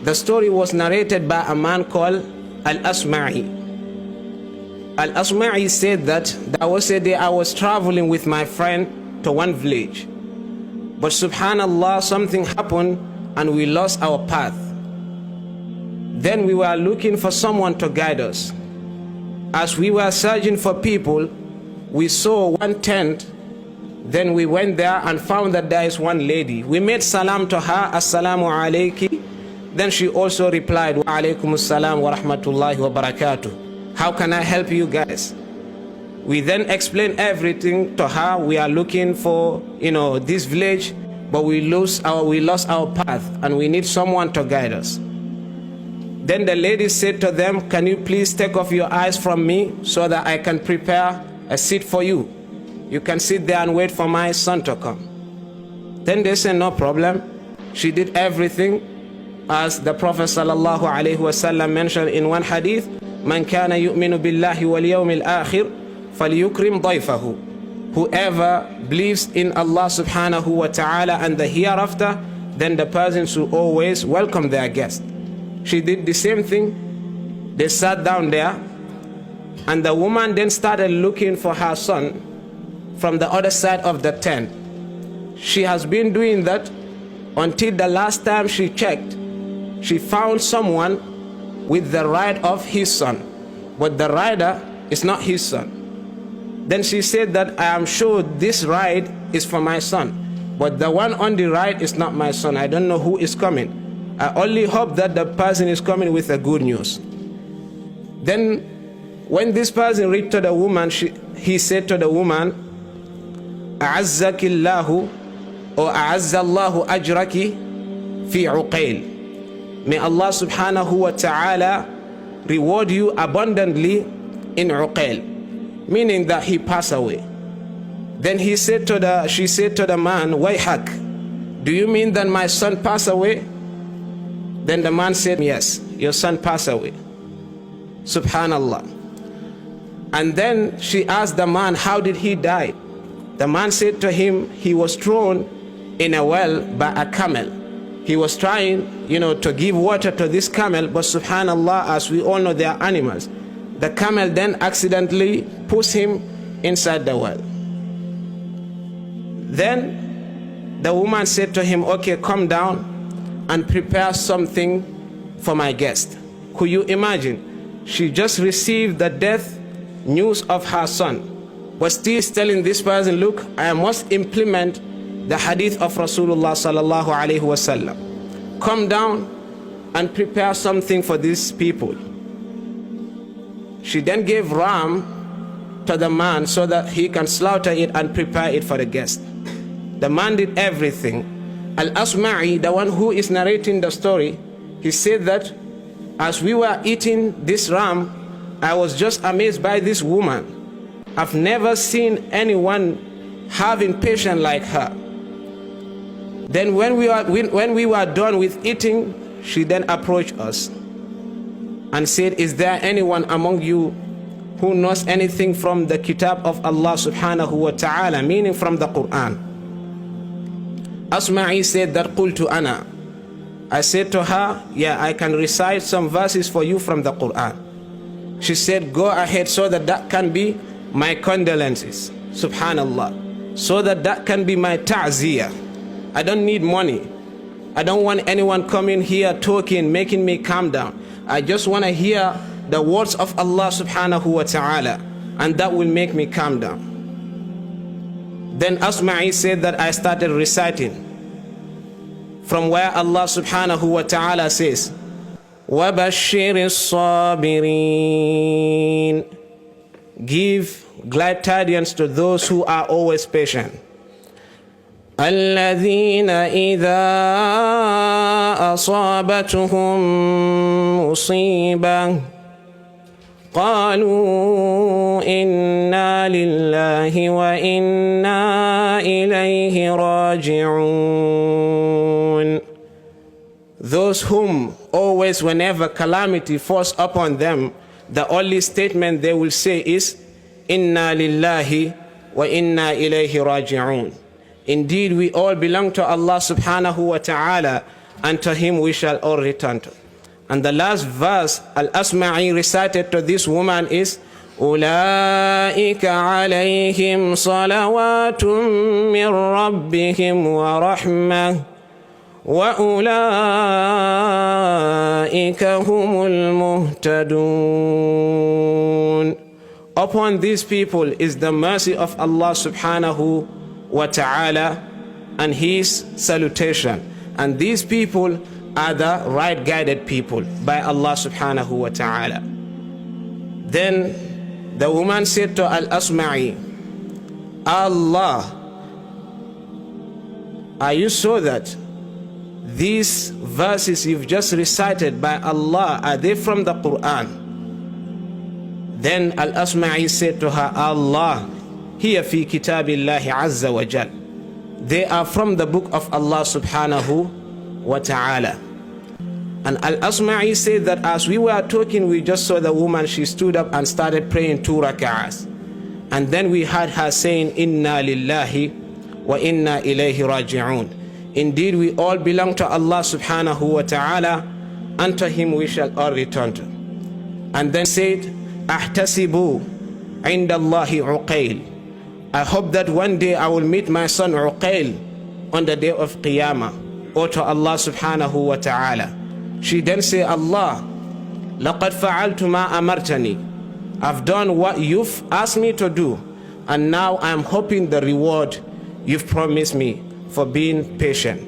The story was narrated by a man called Al-Asma'i. Al-Asma'i said that there was a day I was traveling with my friend to one village. But subhanallah, something happened and we lost our path. Then we were looking for someone to guide us. As we were searching for people, we saw one tent. Then we went there and found that there is one lady. We made salam to her, assalamu alayki. Then she also replied, wa alaykum assalam wa rahmatullahi wa barakatuh. How can I help you guys? We then explained everything to her. We are looking for, this village, but we lost our path and we need someone to guide us. Then the lady said to them, can you please take off your eyes from me so that I can prepare a seat for you? You can sit there and wait for my son to come. Then they said, no problem. She did everything as the Prophet sallallahu alaihi wasallam mentioned in one hadith, man kana yu'minu billahi wal yawmil akhir falyukrim dayfahu. Whoever believes in Allah subhanahu wa ta'ala and the hereafter, then the person should always welcome their guest. She did the same thing. They sat down there, and the woman then started looking for her son from the other side of the tent. She has been doing that until the last time she checked. She found someone with the ride of his son, but the rider is not his son. Then she said that I am sure this ride is for my son, but the one on the ride is not my son. I don't know who is coming. I only hope that the person is coming with a good news. Then when this person reached to the woman, he said to the woman, A'azzakillahu or A'azzallahu ajraki fi uqail. May Allah subhanahu wa ta'ala reward you abundantly in uqail, meaning that he passed away. Then she said to the man, Wayhak, do you mean that my son passed away? Then the man said, yes, your son passed away. Subhanallah. And then she asked the man, how did he die? The man said to him, he was thrown in a well by a camel. He was trying, to give water to this camel, but subhanallah, as we all know, they are animals. The camel then accidentally pushed him inside the well. Then the woman said to him, okay, come down and prepare something for my guest. Could you imagine? She just received the death news of her son, but still telling this person, look, I must implement the hadith of Rasulullah sallallahu alaihi wasallam. Come down and prepare something for these people. She then gave ram to the man so that he can slaughter it and prepare it for the guest. The man did everything. Al-Asma'i, the one who is narrating the story, he said that as we were eating this ram, I was just amazed by this woman. I've never seen anyone having patience like her. Then when we were done with eating, she then approached us and said, is there anyone among you who knows anything from the kitab of Allah subhanahu wa ta'ala, meaning from the Quran? Asma'i said that qultu ana. I said to her, yeah, I can recite some verses for you from the Quran. She said, go ahead, so that can be my condolences. Subhanallah. So that can be my ta'ziyah. I don't need money. I don't want anyone coming here talking, making me calm down. I just want to hear the words of Allah subhanahu wa ta'ala, and that will make me calm down. Then Asma'i said that I started reciting from where Allah subhanahu wa ta'ala says, وَبَشِّرِ الصَّابِرِينَ. Give glad tidings to those who are always patient. الَّذِينَ إِذَا أَصَابَتْهُمْ مُصِيبَةٌ قالوا إنا لله وإنا إليه راجعون. Those whom always whenever calamity falls upon them, the only statement they will say is Inna lillahi wa inna ilayhi raji'un. Indeed, we all belong to Allah subhanahu wa ta'ala, and to him we shall all return to. And the last verse Al-Asma'i recited to this woman is أولئك عليهم صلوات من ربهم ورحمة وأولئك هم المهتدون. Upon these people is the mercy of Allah subhanahu wa ta'ala and his salutation. And these people are the right guided people by Allah subhanahu wa ta'ala. Then the woman said to Al-Asma'i, Allah, are you sure that these verses you've just recited by Allah, are they from the Quran? Then Al-Asma'i said to her, Allah, hiya fi kitabillahi azza wa jal. They are from the book of Allah subhanahu wa ta'ala. And Al-Asma'i said that as we were talking, we just saw the woman, she stood up and started praying 2 rak'ahs. And then we heard her saying, Inna lillahi wa inna ilayhi raji'un. Indeed, we all belong to Allah subhanahu wa ta'ala, and to him we shall all return to. And then said, Ahtasibu inda Allahi Uqail. I hope that one day I will meet my son Uqail on the day of Qiyamah, or to Allah subhanahu wa ta'ala. She then said, Allah, laqad fa'altu ma amartani. I've done what you've asked me to do, and now I'm hoping the reward you've promised me for being patient.